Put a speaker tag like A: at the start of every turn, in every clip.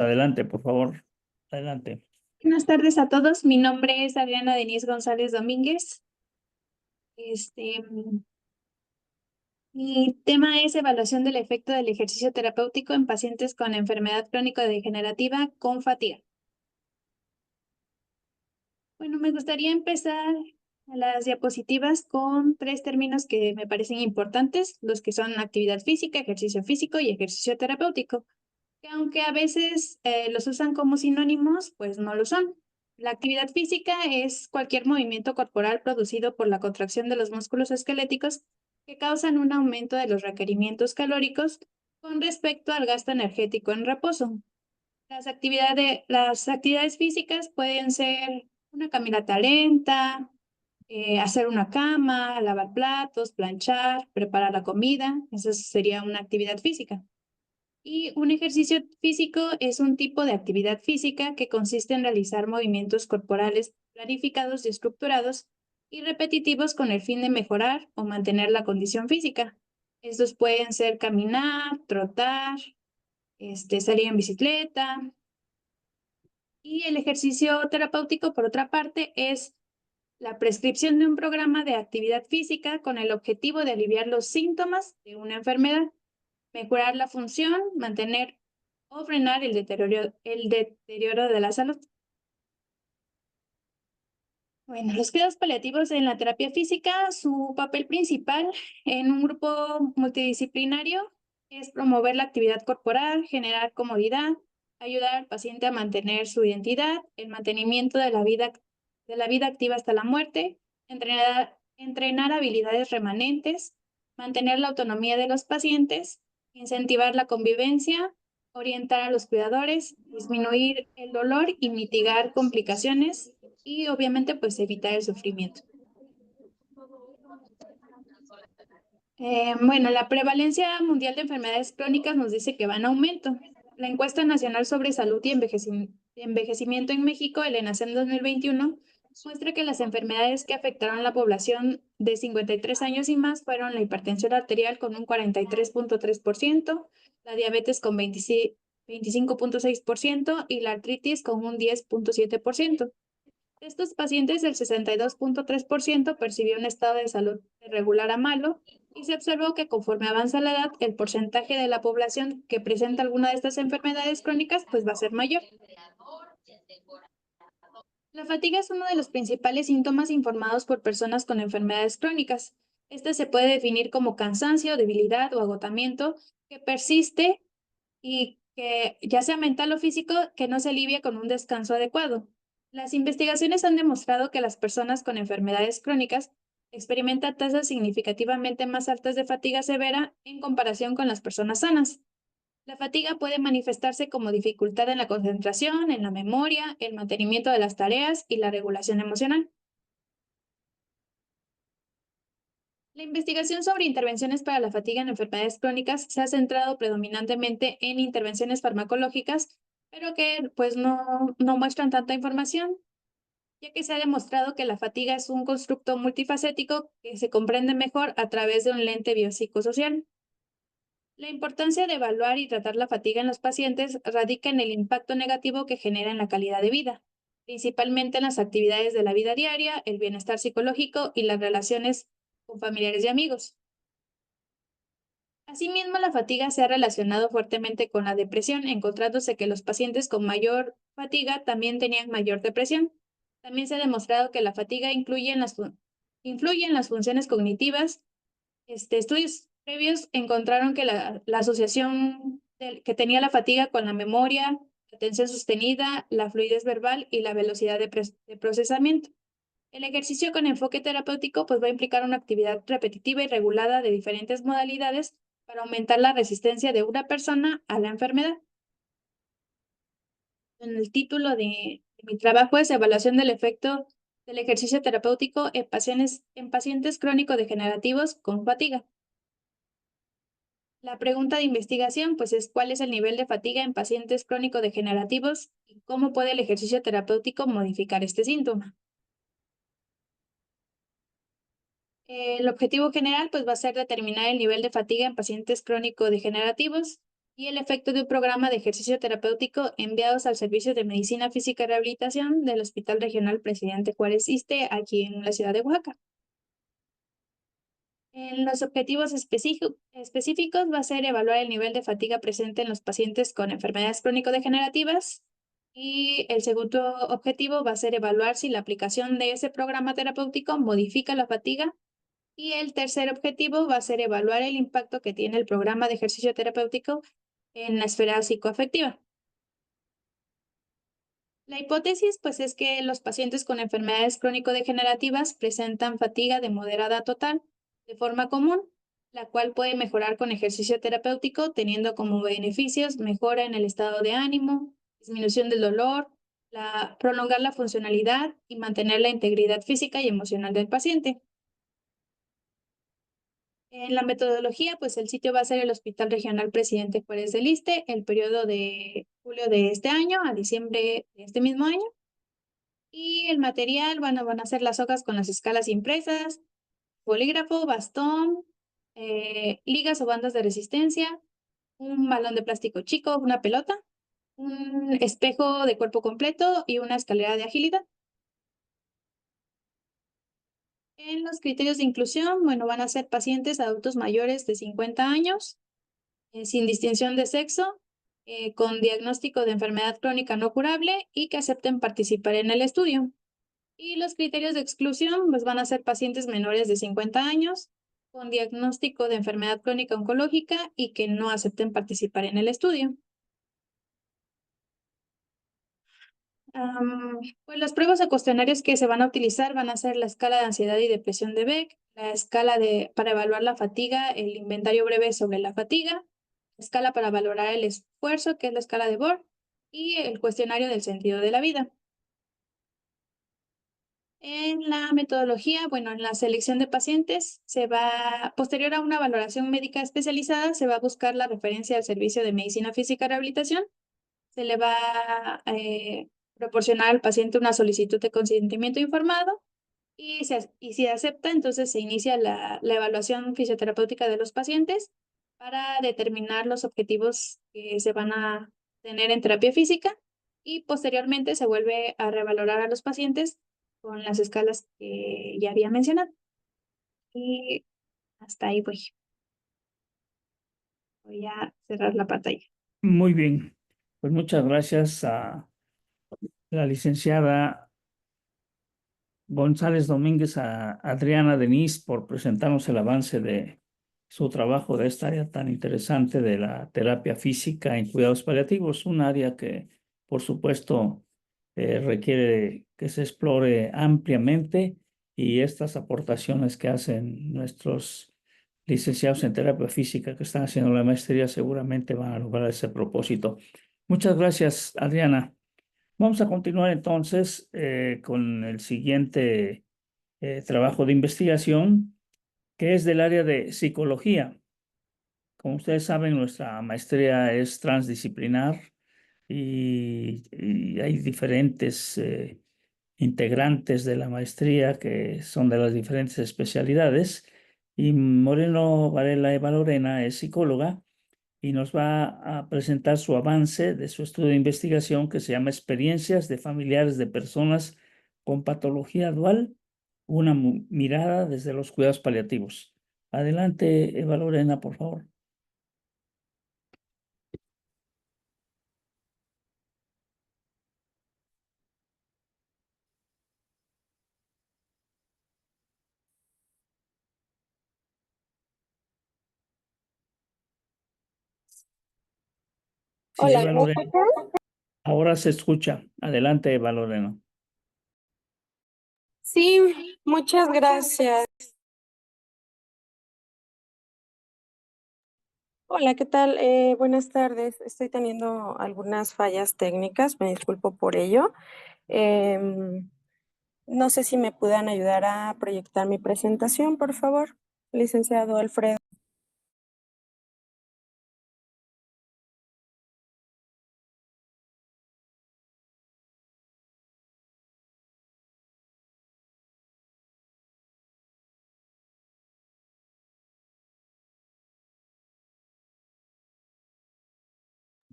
A: Adelante, por favor. Adelante.
B: Buenas tardes a todos. Mi nombre es Adriana Denise González Domínguez. Mi tema es evaluación del efecto del ejercicio terapéutico en pacientes con enfermedad crónico-degenerativa con fatiga. Bueno, me gustaría empezar a las diapositivas con 3 términos que me parecen importantes, los que son actividad física, ejercicio físico y ejercicio terapéutico, que aunque a veces los usan como sinónimos, pues no lo son. La actividad física es cualquier movimiento corporal producido por la contracción de los músculos esqueléticos que causan un aumento de los requerimientos calóricos con respecto al gasto energético en reposo. Las actividades físicas pueden ser una caminata lenta, hacer una cama, lavar platos, planchar, preparar la comida. Esa sería una actividad física. Y un ejercicio físico es un tipo de actividad física que consiste en realizar movimientos corporales planificados y estructurados y repetitivos con el fin de mejorar o mantener la condición física. Estos pueden ser caminar, trotar, salir en bicicleta. Y el ejercicio terapéutico, por otra parte, es la prescripción de un programa de actividad física con el objetivo de aliviar los síntomas de una enfermedad, mejorar la función, mantener o frenar el deterioro de la salud. Bueno, los cuidados paliativos en la terapia física, su papel principal en un grupo multidisciplinario es promover la actividad corporal, generar comodidad, ayudar al paciente a mantener su identidad, el mantenimiento de la vida activa hasta la muerte, entrenar habilidades remanentes, mantener la autonomía de los pacientes, incentivar la convivencia, orientar a los cuidadores, disminuir el dolor y mitigar complicaciones y obviamente pues evitar el sufrimiento. Bueno, la prevalencia mundial de enfermedades crónicas nos dice que va en aumento. La encuesta nacional sobre salud y envejecimiento en México, el ENACEM 2021, muestra que las enfermedades que afectaron a la población de 53 años y más fueron la hipertensión arterial con un 43.3%, la diabetes con 25.6% y la artritis con un 10.7%. De estos pacientes, el 62.3% percibió un estado de salud de regular a malo y se observó que conforme avanza la edad, el porcentaje de la población que presenta alguna de estas enfermedades crónicas pues va a ser mayor. La fatiga es uno de los principales síntomas informados por personas con enfermedades crónicas. Este se puede definir como cansancio, debilidad o agotamiento que persiste y que, ya sea mental o físico, que no se alivia con un descanso adecuado. Las investigaciones han demostrado que las personas con enfermedades crónicas experimentan tasas significativamente más altas de fatiga severa en comparación con las personas sanas. La fatiga puede manifestarse como dificultad en la concentración, en la memoria, el mantenimiento de las tareas y la regulación emocional. La investigación sobre intervenciones para la fatiga en enfermedades crónicas se ha centrado predominantemente en intervenciones farmacológicas, pero que pues no muestran tanta información, ya que se ha demostrado que la fatiga es un constructo multifacético que se comprende mejor a través de un lente biopsicosocial. La importancia de evaluar y tratar la fatiga en los pacientes radica en el impacto negativo que genera en la calidad de vida, principalmente en las actividades de la vida diaria, el bienestar psicológico y las relaciones con familiares y amigos. Asimismo, la fatiga se ha relacionado fuertemente con la depresión, encontrándose que los pacientes con mayor fatiga también tenían mayor depresión. También se ha demostrado que la fatiga influye en las funciones cognitivas. Estudios previos encontraron que la asociación que tenía la fatiga con la memoria, la atención sostenida, la fluidez verbal y la velocidad de procesamiento. El ejercicio con enfoque terapéutico pues va a implicar una actividad repetitiva y regulada de diferentes modalidades para aumentar la resistencia de una persona a la enfermedad. En el título de mi trabajo es Evaluación del efecto del ejercicio terapéutico en pacientes crónico-degenerativos con fatiga. La pregunta de investigación pues es ¿cuál es el nivel de fatiga en pacientes crónico-degenerativos y cómo puede el ejercicio terapéutico modificar este síntoma? El objetivo general pues va a ser determinar el nivel de fatiga en pacientes crónico-degenerativos. y el efecto de un programa de ejercicio terapéutico enviados al Servicio de Medicina Física y Rehabilitación del Hospital Regional Presidente Juárez Iste, aquí en la ciudad de Oaxaca. En los objetivos específicos va a ser evaluar el nivel de fatiga presente en los pacientes con enfermedades crónico-degenerativas, y el segundo objetivo va a ser evaluar si la aplicación de ese programa terapéutico modifica la fatiga, y el tercer objetivo va a ser evaluar el impacto que tiene el programa de ejercicio terapéutico en la esfera psicoafectiva. La hipótesis, pues, es que los pacientes con enfermedades crónico-degenerativas presentan fatiga de moderada a total de forma común, la cual puede mejorar con ejercicio terapéutico, teniendo como beneficios mejora en el estado de ánimo, disminución del dolor, prolongar la funcionalidad y mantener la integridad física y emocional del paciente. En la metodología, pues el sitio va a ser el Hospital Regional Presidente Juárez del Iste, el periodo de julio de este año a diciembre de este mismo año. Y el material, bueno, van a ser las hojas con las escalas impresas, bolígrafo, bastón, ligas o bandas de resistencia, un balón de plástico chico, una pelota, un espejo de cuerpo completo y una escalera de agilidad. En los criterios de inclusión, bueno, van a ser pacientes adultos mayores de 50 años, sin distinción de sexo, con diagnóstico de enfermedad crónica no curable y que acepten participar en el estudio. Y los criterios de exclusión pues van a ser pacientes menores de 50 años, con diagnóstico de enfermedad crónica oncológica y que no acepten participar en el estudio. Pues las pruebas o cuestionarios que se van a utilizar van a ser la escala de ansiedad y depresión de Beck, la escala para evaluar la fatiga, el inventario breve sobre la fatiga, la escala para valorar el esfuerzo, que es la escala de Borg, y el cuestionario del sentido de la vida. En la metodología, bueno, en la selección de pacientes, posterior a una valoración médica especializada, se va a buscar la referencia al servicio de medicina física y rehabilitación. Se le va a proporcionar al paciente una solicitud de consentimiento informado, y si acepta, entonces se inicia la evaluación fisioterapéutica de los pacientes para determinar los objetivos que se van a tener en terapia física, y posteriormente se vuelve a revalorar a los pacientes con las escalas que ya había mencionado. Y hasta ahí voy. Voy a cerrar la pantalla.
A: Muy bien. Pues muchas gracias a la licenciada González Domínguez, a Adriana Denise, por presentarnos el avance de su trabajo de esta área tan interesante de la terapia física en cuidados paliativos, un área que, por supuesto, requiere que se explore ampliamente, y estas aportaciones que hacen nuestros licenciados en terapia física que están haciendo la maestría seguramente van a lograr ese propósito. Muchas gracias, Adriana. Vamos a continuar entonces con el siguiente trabajo de investigación, que es del área de psicología. Como ustedes saben, nuestra maestría es transdisciplinar, y hay diferentes integrantes de la maestría que son de las diferentes especialidades. Y Moreno Varela Eva Lorena es psicóloga y nos va a presentar su avance de su estudio de investigación que se llama Experiencias de familiares de personas con patología dual, una mirada desde los cuidados paliativos. Adelante, Eva Lorena, por favor. Sí,
C: Hola,
A: Eva
C: ¿me
A: Lorena.
C: escuchan?
A: Ahora se escucha. Adelante, Eva Lorena.
C: Sí, muchas gracias. Hola, ¿qué tal? Buenas tardes. Estoy teniendo algunas fallas técnicas, me disculpo por ello. No sé si me puedan ayudar a proyectar mi presentación, por favor, licenciado Alfredo.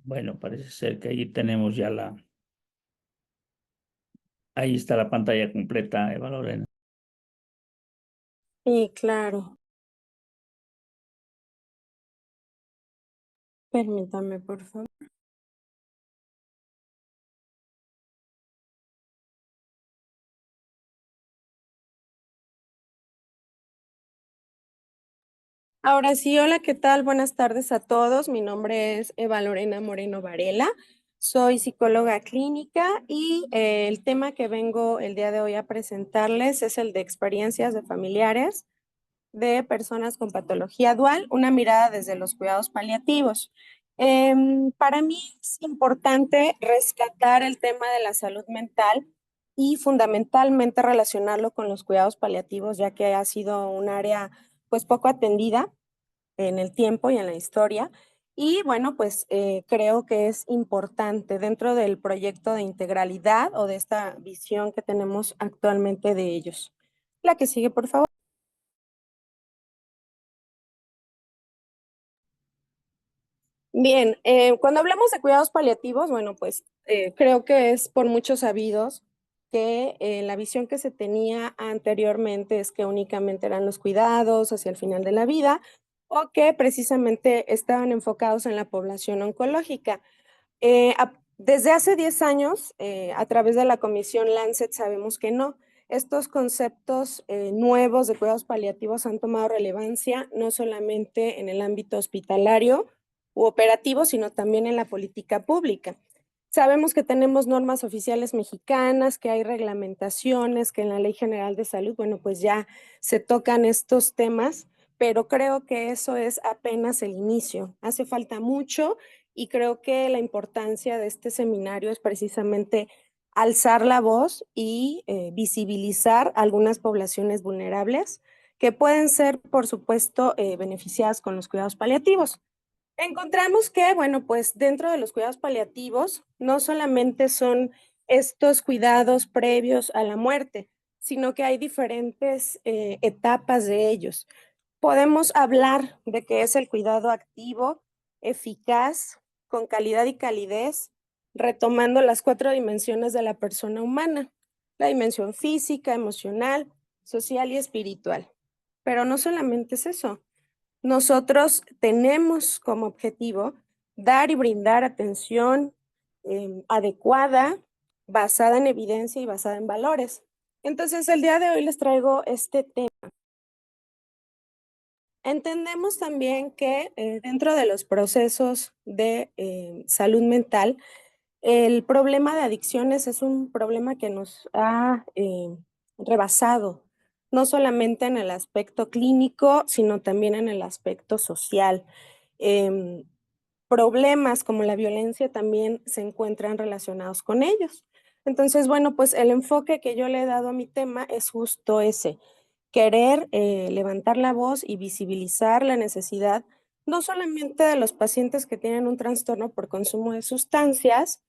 A: Bueno, parece ser que ahí tenemos ya ahí está la pantalla completa, Eva Lorena.
C: Sí, claro. Permítame, por favor. Ahora sí, hola, ¿qué tal? Buenas tardes a todos. Mi nombre es Eva Lorena Moreno Varela. Soy psicóloga clínica y el tema que vengo el día de hoy a presentarles es el de experiencias de familiares de personas con patología dual, una mirada desde los cuidados paliativos. Para mí es importante rescatar el tema de la salud mental y fundamentalmente relacionarlo con los cuidados paliativos, ya que ha sido un área pues poco atendida en el tiempo y en la historia. Y bueno, pues creo que es importante dentro del proyecto de integralidad o de esta visión que tenemos actualmente de ellos. La que sigue, por favor. Bien, cuando hablamos de cuidados paliativos, bueno, pues creo que es por muchos sabidos que la visión que se tenía anteriormente es que únicamente eran los cuidados hacia el final de la vida o que precisamente estaban enfocados en la población oncológica. Desde hace 10 años, a través de la comisión Lancet, sabemos que no. Estos conceptos nuevos de cuidados paliativos han tomado relevancia no solamente en el ámbito hospitalario u operativo, sino también en la política pública. Sabemos que tenemos normas oficiales mexicanas, que hay reglamentaciones, que en la Ley General de Salud, bueno, pues ya se tocan estos temas, pero creo que eso es apenas el inicio. Hace falta mucho y creo que la importancia de este seminario es precisamente alzar la voz y visibilizar algunas poblaciones vulnerables que pueden ser, por supuesto, beneficiadas con los cuidados paliativos. Encontramos que, bueno, pues dentro de los cuidados paliativos no solamente son estos cuidados previos a la muerte, sino que hay diferentes etapas de ellos. Podemos hablar de que es el cuidado activo, eficaz, con calidad y calidez, retomando las 4 dimensiones de la persona humana, la dimensión física, emocional, social y espiritual. Pero no solamente es eso. Nosotros tenemos como objetivo dar y brindar atención adecuada, basada en evidencia y basada en valores. Entonces, el día de hoy les traigo este tema. Entendemos también que dentro de los procesos de salud mental, el problema de adicciones es un problema que nos ha rebasado, no solamente en el aspecto clínico, sino también en el aspecto social. Em, Problemas como la violencia también se encuentran relacionados con ellos. Entonces, bueno, pues el enfoque que yo le he dado a mi tema es justo ese, querer levantar la voz y visibilizar la necesidad no solamente de los pacientes que tienen un trastorno por consumo de sustancias,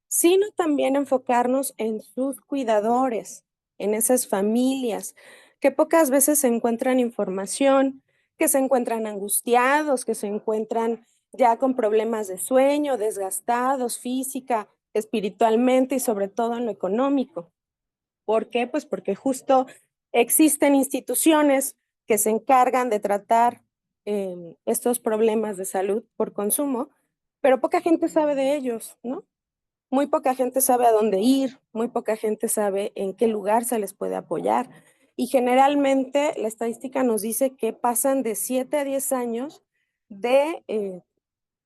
C: sino también enfocarnos en sus cuidadores, en esas familias que pocas veces se encuentran información, que se encuentran angustiados, que se encuentran ya con problemas de sueño, desgastados física, espiritualmente y sobre todo en lo económico. ¿Por qué? Pues porque justo existen instituciones que se encargan de tratar estos problemas de salud por consumo, pero poca gente sabe de ellos, ¿no? Muy poca gente sabe a dónde ir, muy poca gente sabe en qué lugar se les puede apoyar. Y generalmente la estadística nos dice que pasan de 7 a 10 años de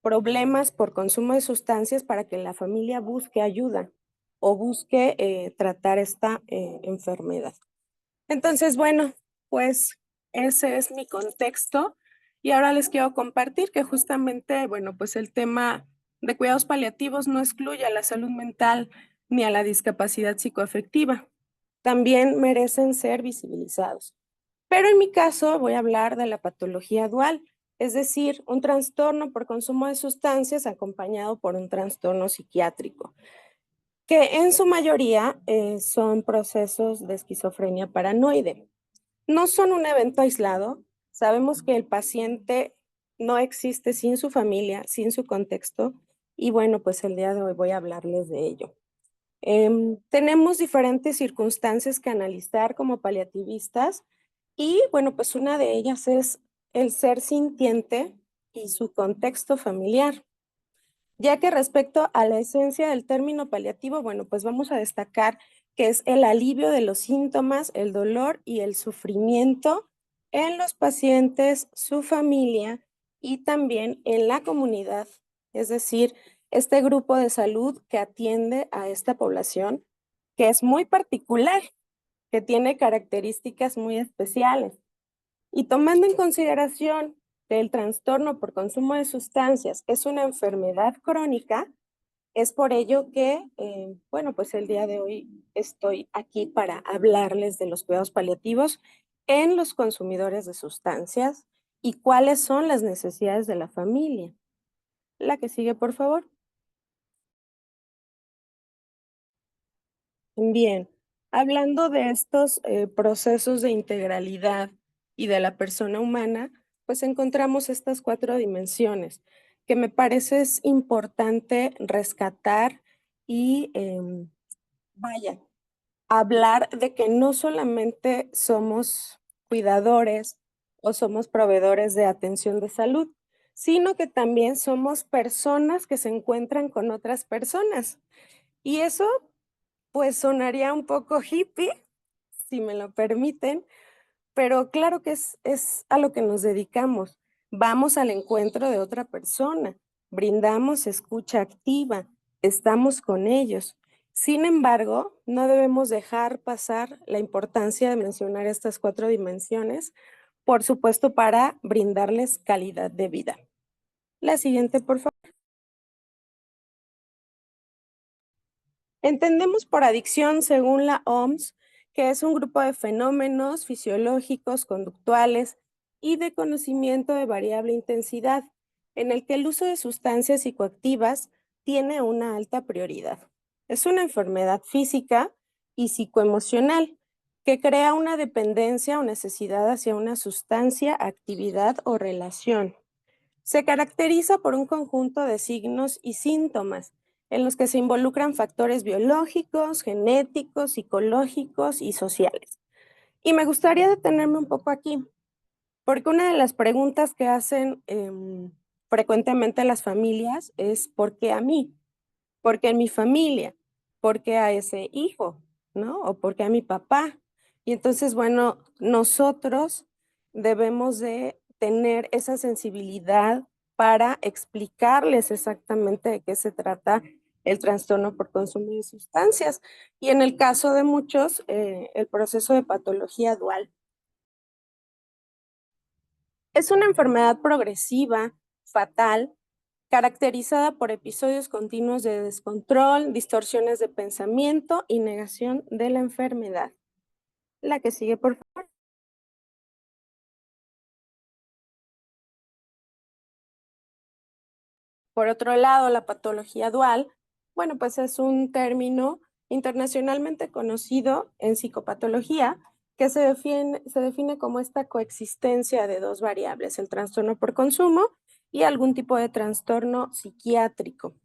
C: problemas por consumo de sustancias para que la familia busque ayuda o busque tratar esta enfermedad. Entonces, bueno, pues ese es mi contexto y ahora les quiero compartir que justamente, bueno, pues el tema de cuidados paliativos no excluye a la salud mental ni a la discapacidad psicoafectiva. También merecen ser visibilizados. Pero en mi caso voy a hablar de la patología dual, es decir, un trastorno por consumo de sustancias acompañado por un trastorno psiquiátrico, que en su mayoría son procesos de esquizofrenia paranoide. No son un evento aislado. Sabemos que el paciente no existe sin su familia, sin su contexto, y bueno, pues el día de hoy voy a hablarles de ello. Tenemos diferentes circunstancias que analizar como paliativistas y bueno, pues una de ellas es el ser sintiente y su contexto familiar. Ya que respecto a la esencia del término paliativo, bueno, pues vamos a destacar que es el alivio de los síntomas, el dolor y el sufrimiento en los pacientes, su familia y también en la comunidad. Es decir, este grupo de salud que atiende a esta población, que es muy particular, que tiene características muy especiales. Y tomando en consideración que el trastorno por consumo de sustancias es una enfermedad crónica, es por ello que, bueno, pues el día de hoy estoy aquí para hablarles de los cuidados paliativos en los consumidores de sustancias y cuáles son las necesidades de la familia. La que sigue, por favor. Bien, hablando de estos procesos de integralidad y de la persona humana, pues encontramos estas 4 dimensiones que me parece es importante rescatar y vaya, hablar de que no solamente somos cuidadores o somos proveedores de atención de salud, sino que también somos personas que se encuentran con otras personas. Y eso pues sonaría un poco hippie, si me lo permiten, pero claro que es a lo que nos dedicamos. Vamos al encuentro de otra persona, brindamos escucha activa, estamos con ellos. Sin embargo, no debemos dejar pasar la importancia de mencionar estas 4 dimensiones, por supuesto, para brindarles calidad de vida. La siguiente, por favor. Entendemos por adicción, según la OMS, que es un grupo de fenómenos fisiológicos, conductuales y de conocimiento de variable intensidad, en el que el uso de sustancias psicoactivas tiene una alta prioridad. Es una enfermedad física y psicoemocional que crea una dependencia o necesidad hacia una sustancia, actividad o relación. Se caracteriza por un conjunto de signos y síntomas en los que se involucran factores biológicos, genéticos, psicológicos y sociales. Y me gustaría detenerme un poco aquí, porque una de las preguntas que hacen frecuentemente las familias es ¿por qué a mí? ¿Por qué en mi familia? ¿Por qué a ese hijo? ¿No? ¿O por qué a mi papá? Y entonces, bueno, nosotros debemos de tener esa sensibilidad para explicarles exactamente de qué se trata el trastorno por consumo de sustancias. Y en el caso de muchos, el proceso de patología dual. Es una enfermedad progresiva, fatal, caracterizada por episodios continuos de descontrol, distorsiones de pensamiento y negación de la enfermedad. La que sigue, por favor. Por otro lado, la patología dual, bueno, pues es un término internacionalmente conocido en psicopatología que se define como esta coexistencia de 2 variables, el trastorno por consumo y algún tipo de trastorno psiquiátrico.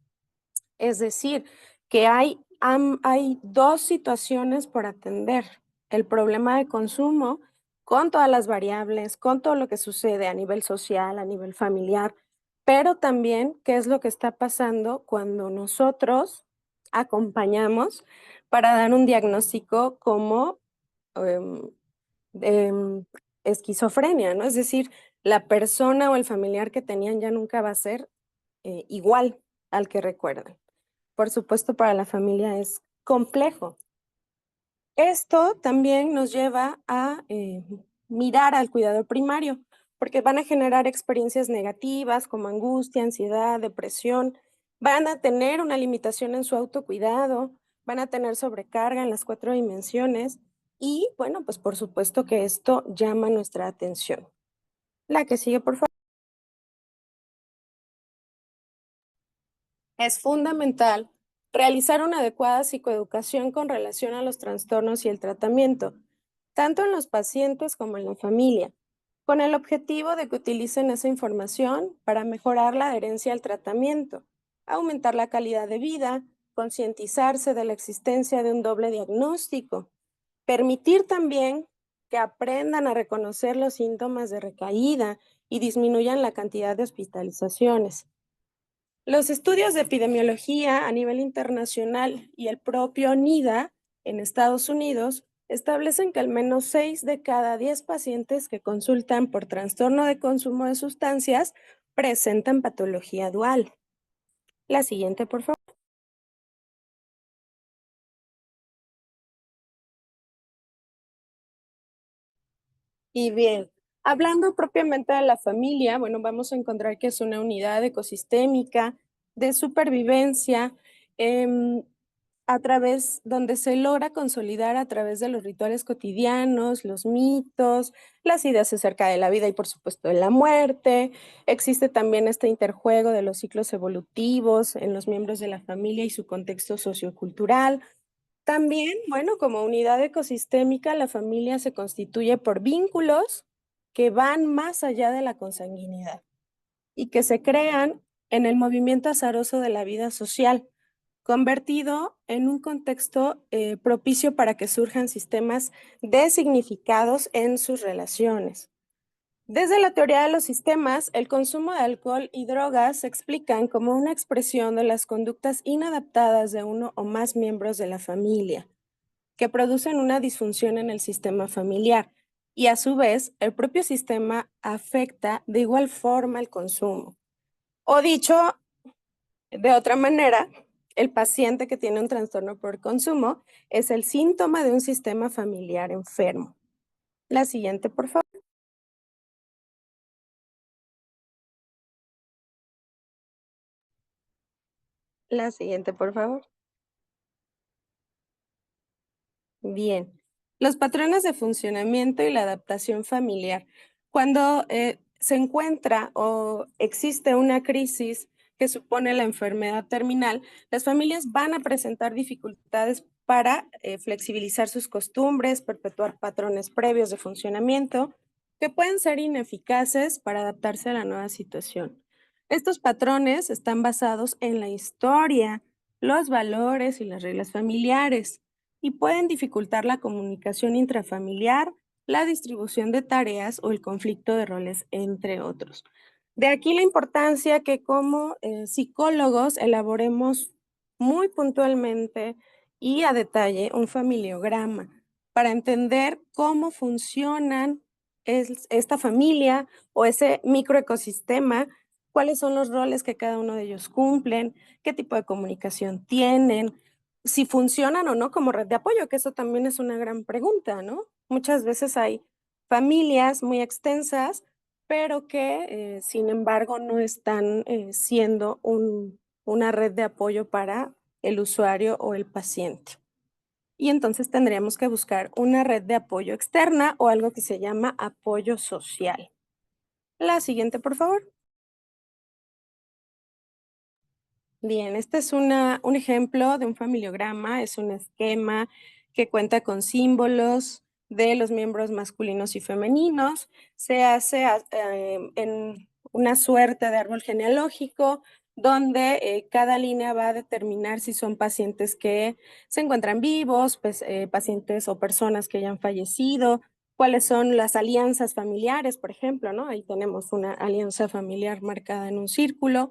C: Es decir, que hay 2 situaciones por atender. El problema de consumo con todas las variables, con todo lo que sucede a nivel social, a nivel familiar, pero también qué es lo que está pasando cuando nosotros acompañamos para dar un diagnóstico como em, em, esquizofrenia, ¿no? Es decir, la persona o el familiar que tenían ya nunca va a ser igual al que recuerdan. Por supuesto, para la familia es complejo. Esto también nos lleva a mirar al cuidador primario, porque van a generar experiencias negativas como angustia, ansiedad, depresión, van a tener una limitación en su autocuidado, van a tener sobrecarga en las 4 dimensiones y, bueno, pues por supuesto que esto llama nuestra atención. La que sigue, por favor. Es fundamental realizar una adecuada psicoeducación con relación a los trastornos y el tratamiento, tanto en los pacientes como en la familia, con el objetivo de que utilicen esa información para mejorar la adherencia al tratamiento. aumentar la calidad de vida, concientizarse de la existencia de un doble diagnóstico, permitir también que aprendan a reconocer los síntomas de recaída y disminuyan la cantidad de hospitalizaciones. Los estudios de epidemiología a nivel internacional y el propio NIDA en Estados Unidos establecen que al menos 6 de cada 10 pacientes que consultan por trastorno de consumo de sustancias presentan patología dual. La siguiente, por favor. Y bien, hablando propiamente de la familia, bueno, vamos a encontrar que es una unidad ecosistémica de supervivencia, a través donde se logra consolidar a través de los rituales cotidianos, los mitos, las ideas acerca de la vida y por supuesto de la muerte. Existe también este interjuego de los ciclos evolutivos en los miembros de la familia y su contexto sociocultural. También, bueno, como unidad ecosistémica, la familia se constituye por vínculos que van más allá de la consanguinidad y que se crean en el movimiento azaroso de la vida social, convertido en un contexto propicio para que surjan sistemas de significados en sus relaciones. Desde la teoría de los sistemas, el consumo de alcohol y drogas se explican como una expresión de las conductas inadaptadas de uno o más miembros de la familia, que producen una disfunción en el sistema familiar, y a su vez, el propio sistema afecta de igual forma el consumo. O dicho de otra manera, el paciente que tiene un trastorno por consumo es el síntoma de un sistema familiar enfermo. La siguiente, por favor. La siguiente, por favor. Bien. Los patrones de funcionamiento y la adaptación familiar. Cuando se encuentra o existe una crisis que supone la enfermedad terminal, las familias van a presentar dificultades para flexibilizar sus costumbres, perpetuar patrones previos de funcionamiento que pueden ser ineficaces para adaptarse a la nueva situación. Estos patrones están basados en la historia, los valores y las reglas familiares y pueden dificultar la comunicación intrafamiliar, la distribución de tareas o el conflicto de roles, entre otros. De aquí la importancia que como psicólogos elaboremos muy puntualmente y a detalle un familiograma para entender cómo funcionan esta familia o ese microecosistema, cuáles son los roles que cada uno de ellos cumplen, qué tipo de comunicación tienen, si funcionan o no como red de apoyo, que eso también es una gran pregunta, ¿no? Muchas veces hay familias muy extensas, pero que sin embargo no están siendo una red de apoyo para el usuario o el paciente. Y entonces tendríamos que buscar una red de apoyo externa o algo que se llama apoyo social. La siguiente, por favor. Bien, este es un ejemplo de un familiograma, es un esquema que cuenta con símbolos de los miembros masculinos y femeninos. Se hace en una suerte de árbol genealógico donde cada línea va a determinar si son pacientes que se encuentran vivos, pues, pacientes o personas que hayan fallecido, cuáles son las alianzas familiares, por ejemplo, ¿no? Ahí tenemos una alianza familiar marcada en un círculo.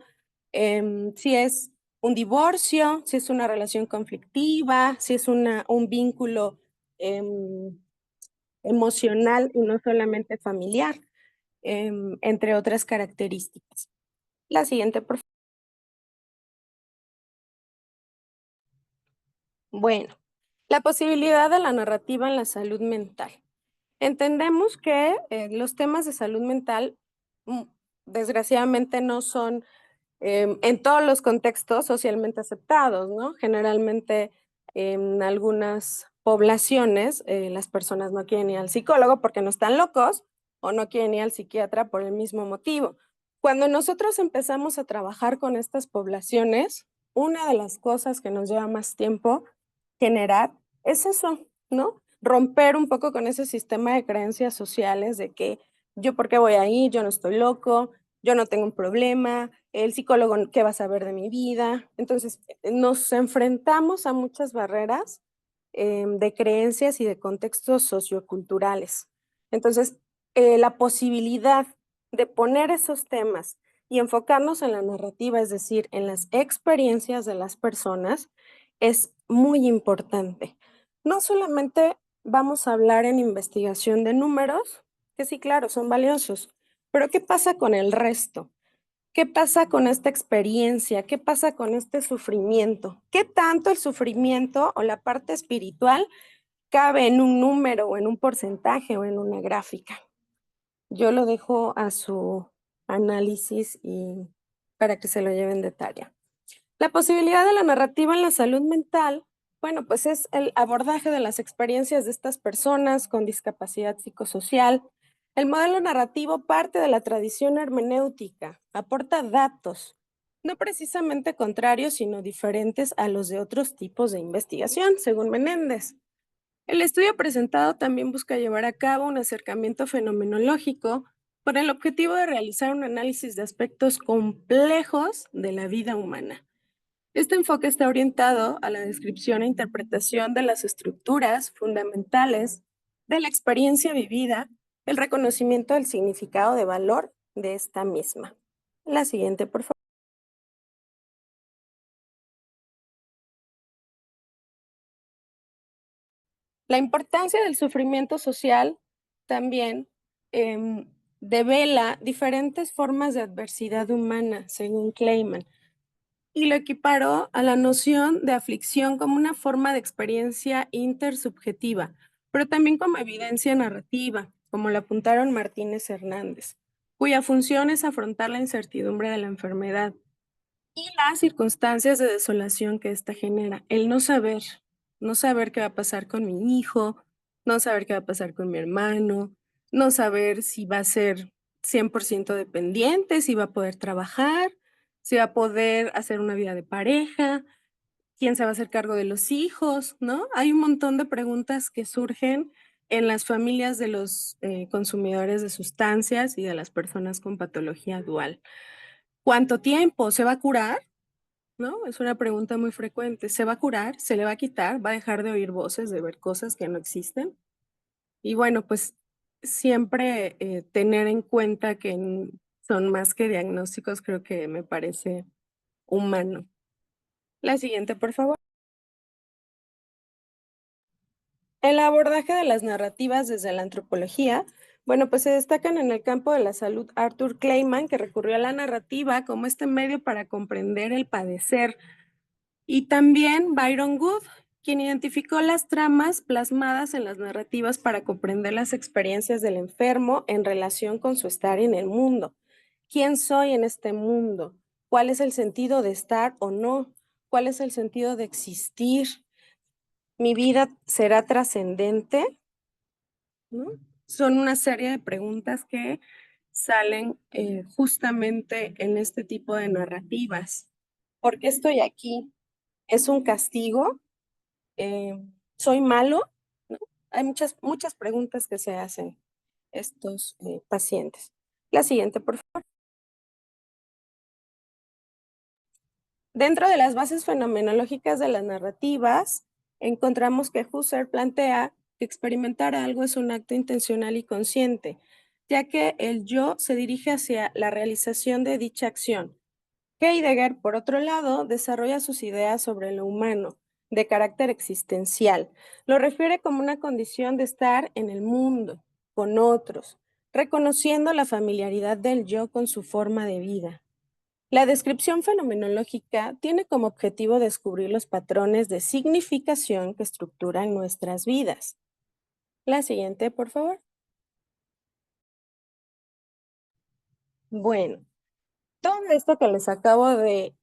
C: Si es un divorcio, si es una relación conflictiva, si es un vínculo emocional y no solamente familiar, entre otras características. La siguiente, por favor. Bueno, la posibilidad de la narrativa en la salud mental. Entendemos que los temas de salud mental, desgraciadamente, no son en todos los contextos socialmente aceptados, ¿no? Generalmente en algunas poblaciones las personas no quieren ir al psicólogo porque no están locos o no quieren ir al psiquiatra por el mismo motivo. Cuando nosotros empezamos a trabajar con estas poblaciones, una de las cosas que nos lleva más tiempo generar es eso, ¿no? Romper un poco con ese sistema de creencias sociales de que yo por qué voy ahí, yo no estoy loco, yo no tengo un problema, el psicólogo, ¿qué va a saber de mi vida? Entonces, nos enfrentamos a muchas barreras de creencias y de contextos socioculturales. Entonces, la posibilidad de poner esos temas y enfocarnos en la narrativa, es decir, en las experiencias de las personas, es muy importante. No solamente vamos a hablar en investigación de números, que sí, claro, son valiosos, pero ¿qué pasa con el resto? ¿Qué pasa con esta experiencia? ¿Qué pasa con este sufrimiento? ¿Qué tanto el sufrimiento o la parte espiritual cabe en un número o en un porcentaje o en una gráfica? Yo lo dejo a su análisis y para que se lo lleven de tarea. La posibilidad de la narrativa en la salud mental, bueno, pues es el abordaje de las experiencias de estas personas con discapacidad psicosocial. El modelo narrativo parte de la tradición hermenéutica, aporta datos, no precisamente contrarios, sino diferentes a los de otros tipos de investigación, según Menéndez. El estudio presentado también busca llevar a cabo un acercamiento fenomenológico con el objetivo de realizar un análisis de aspectos complejos de la vida humana. Este enfoque está orientado a la descripción e interpretación de las estructuras fundamentales de la experiencia vivida, el reconocimiento del significado de valor de esta misma. La siguiente, por favor. La importancia del sufrimiento social también devela diferentes formas de adversidad humana, según Kleiman, y lo equiparó a la noción de aflicción como una forma de experiencia intersubjetiva, pero también como evidencia narrativa, como lo apuntaron Martínez Hernández, cuya función es afrontar la incertidumbre de la enfermedad y las circunstancias de desolación que ésta genera, el no saber qué va a pasar con mi hijo, no saber qué va a pasar con mi hermano, no saber si va a ser 100% dependiente, si va a poder trabajar, si va a poder hacer una vida de pareja, quién se va a hacer cargo de los hijos, ¿no? Hay un montón de preguntas que surgen en las familias de los consumidores de sustancias y de las personas con patología dual. ¿Cuánto tiempo? ¿Se va a curar? ¿No? Es una pregunta muy frecuente. ¿Se va a curar? ¿Se le va a quitar? ¿Va a dejar de oír voces, de ver cosas que no existen? Y bueno, pues siempre tener en cuenta que son más que diagnósticos, creo que me parece humano. La siguiente, por favor. El abordaje de las narrativas desde la antropología, bueno, pues se destacan en el campo de la salud Arthur Kleiman, que recurrió a la narrativa como este medio para comprender el padecer, y también Byron Wood, quien identificó las tramas plasmadas en las narrativas para comprender las experiencias del enfermo en relación con su estar en el mundo. ¿Quién soy en este mundo? ¿Cuál es el sentido de estar o no? ¿Cuál es el sentido de existir? ¿Mi vida será trascendente? ¿No? Son una serie de preguntas que salen justamente en este tipo de narrativas. ¿Por qué estoy aquí? ¿Es un castigo? ¿Soy malo? ¿No? Hay muchas preguntas que se hacen estos pacientes. La siguiente, por favor. Dentro de las bases fenomenológicas de las narrativas, encontramos que Husserl plantea que experimentar algo es un acto intencional y consciente, ya que el yo se dirige hacia la realización de dicha acción. Heidegger, por otro lado, desarrolla sus ideas sobre lo humano, de carácter existencial. Lo refiere como una condición de estar en el mundo, con otros, reconociendo la familiaridad del yo con su forma de vida. La descripción fenomenológica tiene como objetivo descubrir los patrones de significación que estructuran nuestras vidas. La siguiente, por favor. Bueno, todo esto que les acabo de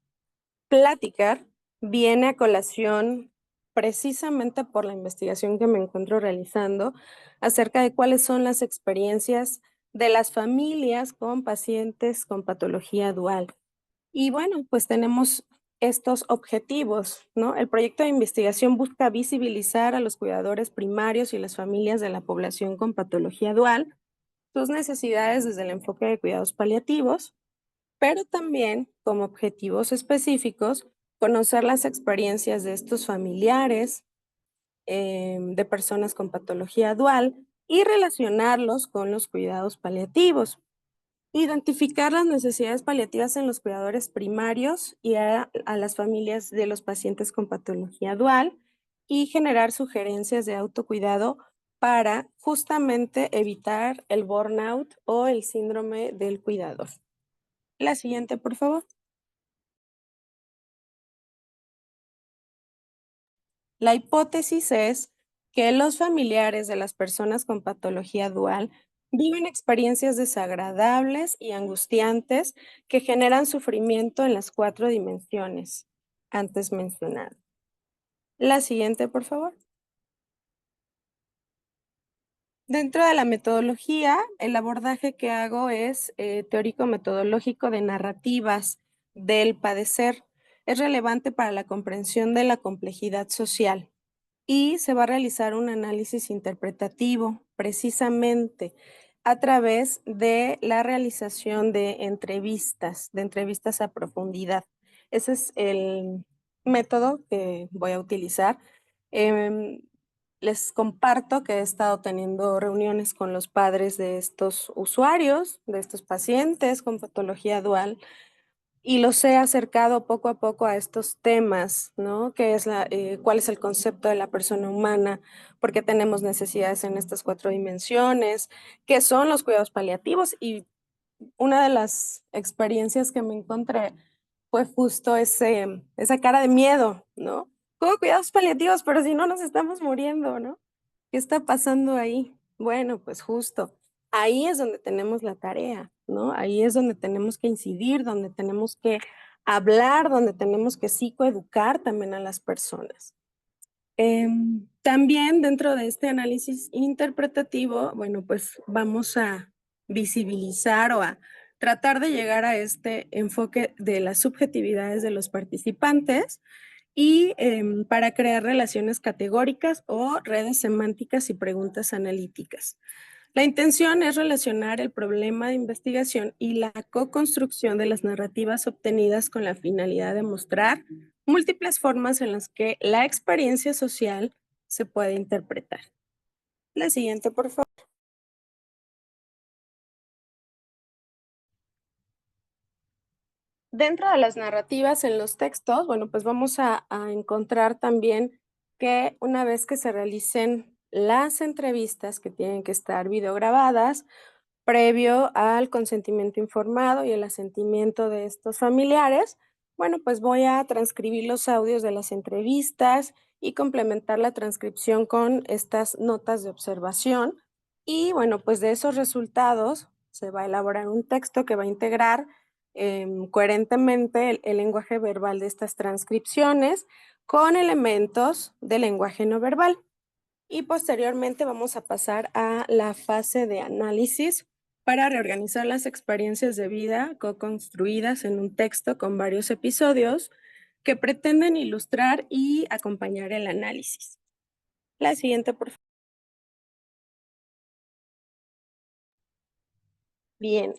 C: platicar viene a colación precisamente por la investigación que me encuentro realizando acerca de cuáles son las experiencias de las familias con pacientes con patología dual. Y bueno, pues tenemos estos objetivos, ¿no? El proyecto de investigación busca visibilizar a los cuidadores primarios y las familias de la población con patología dual, sus necesidades desde el enfoque de cuidados paliativos, pero también como objetivos específicos, conocer las experiencias de estos familiares, de personas con patología dual y relacionarlos con los cuidados paliativos. Identificar las necesidades paliativas en los cuidadores primarios y a las familias de los pacientes con patología dual y generar sugerencias de autocuidado para justamente evitar el burnout o el síndrome del cuidador. La siguiente, por favor. La hipótesis es que los familiares de las personas con patología dual viven experiencias desagradables y angustiantes que generan sufrimiento en las 4 dimensiones antes mencionadas. La siguiente, por favor. Dentro de la metodología, el abordaje que hago es teórico-metodológico de narrativas del padecer. Es relevante para la comprensión de la complejidad social. Y se va a realizar un análisis interpretativo precisamente a través de la realización de entrevistas a profundidad. Ese es el método que voy a utilizar. Em, Les comparto que he estado teniendo reuniones con los padres de estos usuarios, de estos pacientes con patología dual, y los he acercado poco a poco a estos temas, ¿no? ¿Qué es cuál es el concepto de la persona humana? ¿Por qué tenemos necesidades en estas 4 dimensiones? ¿Qué son los cuidados paliativos? Y una de las experiencias que me encontré fue justo esa cara de miedo, ¿no? ¿Cómo cuidados paliativos? Pero si no nos estamos muriendo, ¿no? ¿Qué está pasando ahí? Bueno, pues justo ahí es donde tenemos la tarea, ¿no? Ahí es donde tenemos que incidir, donde tenemos que hablar, donde tenemos que psicoeducar también a las personas. También dentro de este análisis interpretativo, bueno, pues vamos a visibilizar o a tratar de llegar a este enfoque de las subjetividades de los participantes y para crear relaciones categóricas o redes semánticas y preguntas analíticas. La intención es relacionar el problema de investigación y la co-construcción de las narrativas obtenidas con la finalidad de mostrar múltiples formas en las que la experiencia social se puede interpretar. La siguiente, por favor. Dentro de las narrativas en los textos, bueno, pues vamos a encontrar también que una vez que se realicen las entrevistas que tienen que estar videograbadas, previo al consentimiento informado y el asentimiento de estos familiares, bueno, pues voy a transcribir los audios de las entrevistas y complementar la transcripción con estas notas de observación. Y bueno, pues de esos resultados se va a elaborar un texto que va a integrar coherentemente el lenguaje verbal de estas transcripciones con elementos de lenguaje no verbal. Y posteriormente vamos a pasar a la fase de análisis para reorganizar las experiencias de vida co-construidas en un texto con varios episodios que pretenden ilustrar y acompañar el análisis. La siguiente, por favor. Bien,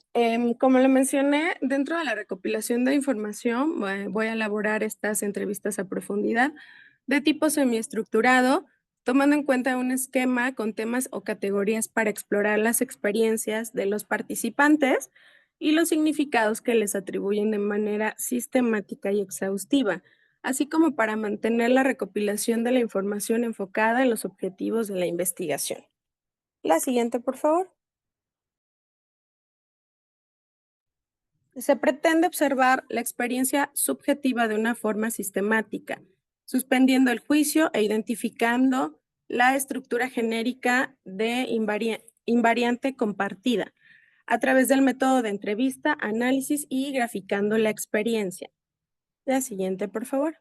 C: como lo mencioné, dentro de la recopilación de información voy a elaborar estas entrevistas a profundidad de tipo semiestructurado, tomando en cuenta un esquema con temas o categorías para explorar las experiencias de los participantes y los significados que les atribuyen de manera sistemática y exhaustiva, así como para mantener la recopilación de la información enfocada en los objetivos de la investigación. La siguiente, por favor. Se pretende observar la experiencia subjetiva de una forma sistemática, suspendiendo el juicio e identificando la estructura genérica de invariante compartida a través del método de entrevista, análisis y graficando la experiencia. La siguiente, por favor.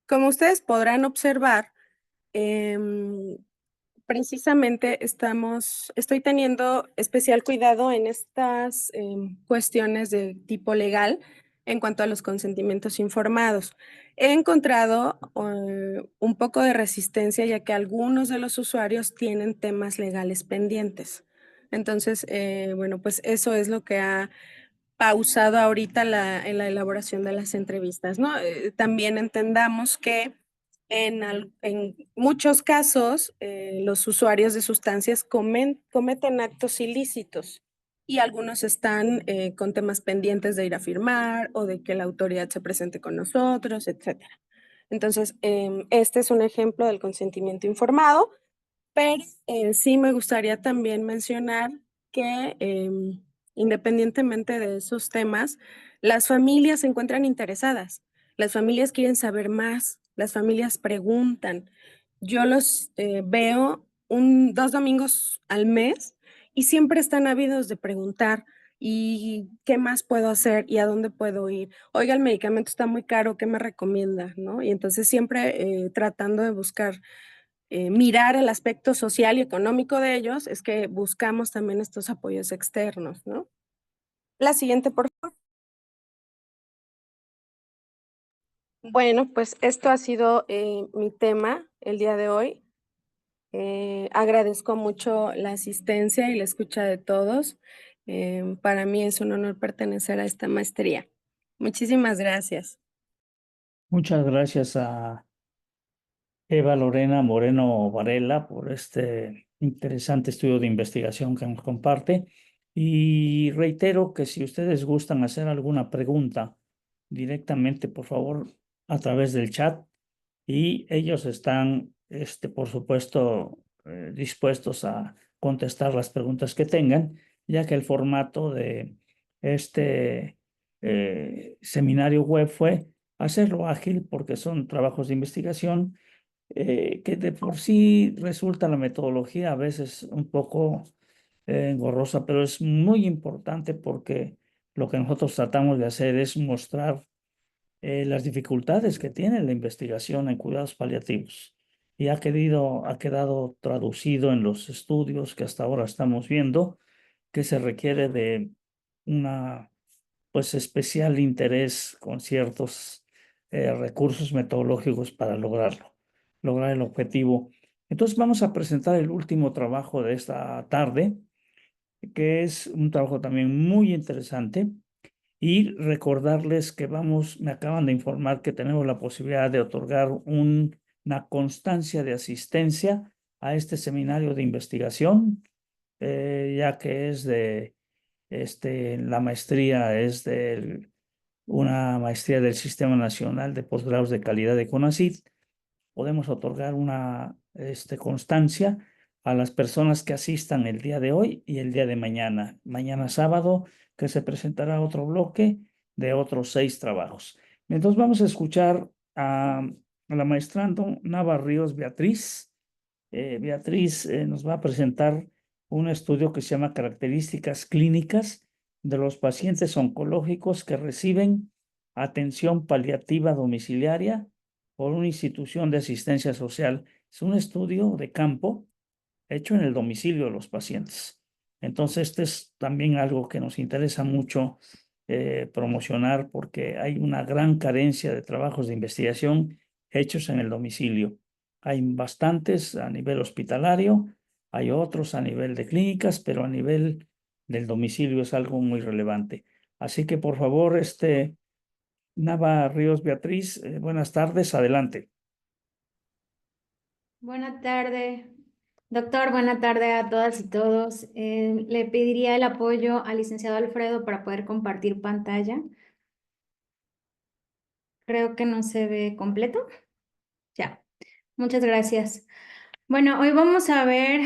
C: Como ustedes podrán observar, precisamente estoy teniendo especial cuidado en estas cuestiones de tipo legal en cuanto a los consentimientos informados. He encontrado un poco de resistencia ya que algunos de los usuarios tienen temas legales pendientes. Entonces, bueno, pues eso es lo que ha pausado ahorita en la elaboración de las entrevistas, ¿no? También entendamos que en muchos casos los usuarios de sustancias cometen actos ilícitos y algunos están con temas pendientes de ir a firmar o de que la autoridad se presente con nosotros, etcétera. Entonces, este es un ejemplo del consentimiento informado, pero sí me gustaría también mencionar que independientemente de esos temas, las familias se encuentran interesadas, las familias quieren saber más, las familias preguntan. Yo los veo 2 domingos al mes y siempre están ávidos de preguntar y qué más puedo hacer y a dónde puedo ir. Oiga, el medicamento está muy caro, ¿qué me recomienda? ¿No? Y entonces siempre tratando de buscar mirar el aspecto social y económico de ellos, es que buscamos también estos apoyos externos, ¿no? La siguiente, por favor. Bueno, pues esto ha sido mi tema el día de hoy. Agradezco mucho la asistencia y la escucha de todos. Para mí es un honor pertenecer a esta maestría. Muchísimas gracias.
A: Muchas gracias a Eva Lorena Moreno Varela por este interesante estudio de investigación que nos comparte. Y reitero que si ustedes gustan hacer alguna pregunta directamente, por favor, a través del chat, y ellos están, por supuesto, dispuestos a contestar las preguntas que tengan, ya que el formato de este seminario web fue hacerlo ágil porque son trabajos de investigación que de por sí resulta la metodología a veces un poco engorrosa, pero es muy importante porque lo que nosotros tratamos de hacer es mostrar las dificultades que tiene la investigación en cuidados paliativos. Y ha quedado traducido en los estudios que hasta ahora estamos viendo que se requiere de una pues especial interés con ciertos recursos metodológicos para lograr el objetivo. Entonces vamos a presentar el último trabajo de esta tarde, que es un trabajo también muy interesante. Y recordarles que me acaban de informar que tenemos la posibilidad de otorgar una constancia de asistencia a este seminario de investigación, ya que es la maestría es una maestría del Sistema Nacional de Posgrados de Calidad de CONACYT. Podemos otorgar una constancia a las personas que asistan el día de hoy y el día de mañana. Mañana sábado, que se presentará otro bloque de otros 6 trabajos. Entonces vamos a escuchar a la maestrando Nava Ríos Beatriz. Beatriz nos va a presentar un estudio que se llama Características Clínicas de los pacientes oncológicos que reciben atención paliativa domiciliaria por una institución de asistencia social. Es un estudio de campo hecho en el domicilio de los pacientes. Entonces, este es también algo que nos interesa mucho promocionar porque hay una gran carencia de trabajos de investigación hechos en el domicilio. Hay bastantes a nivel hospitalario, hay otros a nivel de clínicas, pero a nivel del domicilio es algo muy relevante. Así que, por favor, Nava Ríos Beatriz, buenas tardes, adelante.
D: Buenas tardes, doctor. Buenas tardes a todas y todos. Le pediría el apoyo al licenciado Alfredo para poder compartir pantalla. Creo que no se ve completo. Ya, muchas gracias. Bueno, hoy vamos a ver,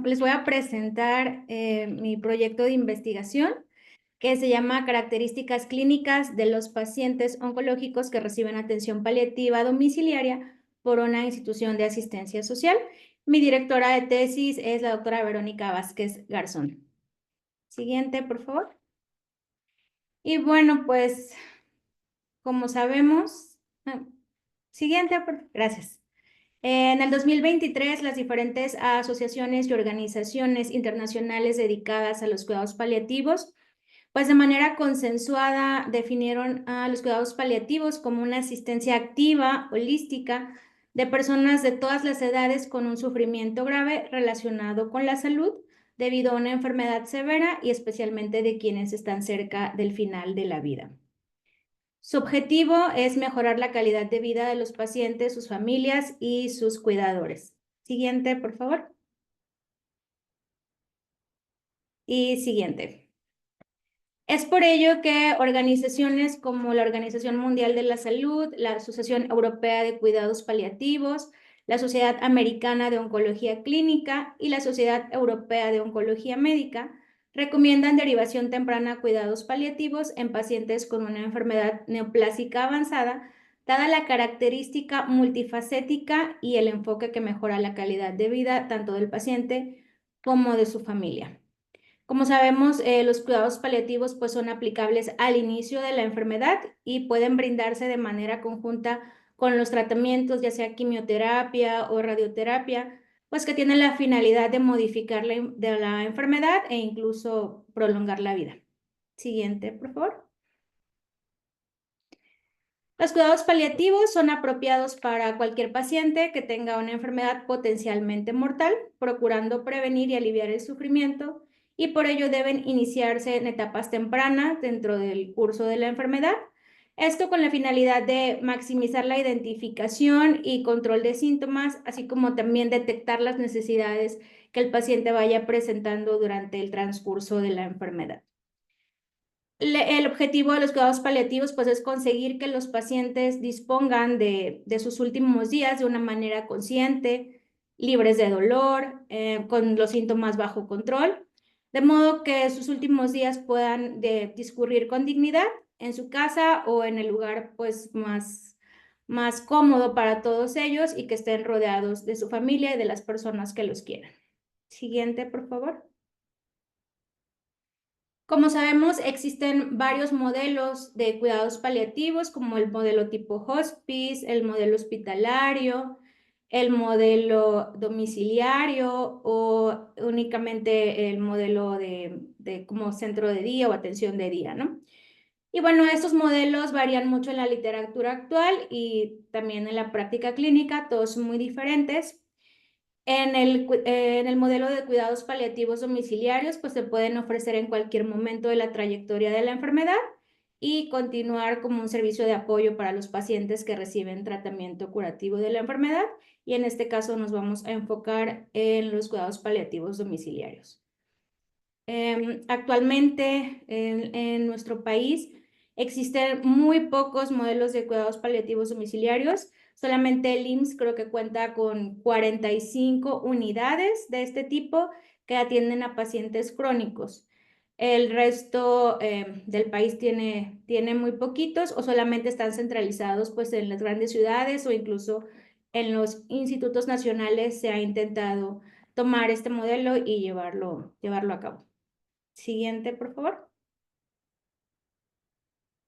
D: les voy a presentar mi proyecto de investigación que se llama Características Clínicas de los pacientes oncológicos que reciben atención paliativa domiciliaria por una institución de asistencia social. Mi directora de tesis es la doctora Verónica Vázquez Garzón. Siguiente, por favor. Y bueno, pues, como sabemos... Siguiente, gracias. En el 2023, las diferentes asociaciones y organizaciones internacionales dedicadas a los cuidados paliativos, pues de manera consensuada definieron a los cuidados paliativos como una asistencia activa, holística, de personas de todas las edades con un sufrimiento grave relacionado con la salud, debido a una enfermedad severa y especialmente de quienes están cerca del final de la vida. Su objetivo es mejorar la calidad de vida de los pacientes, sus familias y sus cuidadores. Siguiente, por favor. Y siguiente. Es por ello que organizaciones como la Organización Mundial de la Salud, la Asociación Europea de Cuidados Paliativos, la Sociedad Americana de Oncología Clínica y la Sociedad Europea de Oncología Médica recomiendan derivación temprana a cuidados paliativos en pacientes con una enfermedad neoplásica avanzada, dada la característica multifacética y el enfoque que mejora la calidad de vida tanto del paciente como de su familia. Como sabemos, los cuidados paliativos pues, son aplicables al inicio de la enfermedad y pueden brindarse de manera conjunta con los tratamientos, ya sea quimioterapia o radioterapia, pues que tienen la finalidad de modificar la enfermedad e incluso prolongar la vida. Siguiente, por favor. Los cuidados paliativos son apropiados para cualquier paciente que tenga una enfermedad potencialmente mortal, procurando prevenir y aliviar el sufrimiento, y por ello deben iniciarse en etapas tempranas dentro del curso de la enfermedad. Esto con la finalidad de maximizar la identificación y control de síntomas, así como también detectar las necesidades que el paciente vaya presentando durante el transcurso de la enfermedad. El objetivo de los cuidados paliativos pues, es conseguir que los pacientes dispongan de sus últimos días de una manera consciente, libres de dolor, con los síntomas bajo control, de modo que sus últimos días puedan discurrir con dignidad en su casa o en el lugar pues, más cómodo para todos ellos y que estén rodeados de su familia y de las personas que los quieran. Siguiente, por favor. Como sabemos, existen varios modelos de cuidados paliativos, como el modelo tipo hospice, el modelo hospitalario, el modelo domiciliario o únicamente el modelo de como centro de día o atención de día, ¿no? Y bueno, estos modelos varían mucho en la literatura actual y también en la práctica clínica, todos son muy diferentes. En el modelo de cuidados paliativos domiciliarios, pues se pueden ofrecer en cualquier momento de la trayectoria de la enfermedad y continuar como un servicio de apoyo para los pacientes que reciben tratamiento curativo de la enfermedad. Y en este caso nos vamos a enfocar en los cuidados paliativos domiciliarios. Actualmente en nuestro país existen muy pocos modelos de cuidados paliativos domiciliarios. Solamente el IMSS creo que cuenta con 45 unidades de este tipo que atienden a pacientes crónicos. El resto del país tiene muy poquitos o solamente están centralizados pues, en las grandes ciudades o incluso en los institutos nacionales se ha intentado tomar este modelo y llevarlo a cabo. Siguiente, por favor.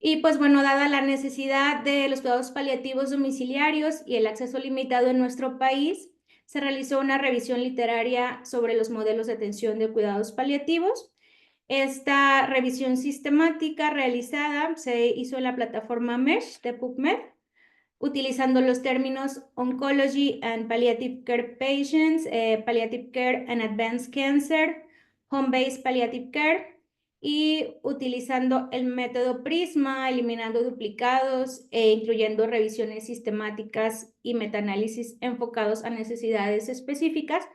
D: Y pues bueno, dada la necesidad de los cuidados paliativos domiciliarios y el acceso limitado en nuestro país, se realizó una revisión literaria sobre los modelos de atención de cuidados paliativos. Esta revisión sistemática realizada se hizo en la plataforma MESH de PubMed, utilizando los términos Oncology and Palliative Care Patients, Palliative Care and Advanced Cancer, Home-Based Palliative Care, y utilizando el método PRISMA, eliminando duplicados e incluyendo revisiones sistemáticas y metaanálisis enfocados a necesidades específicas.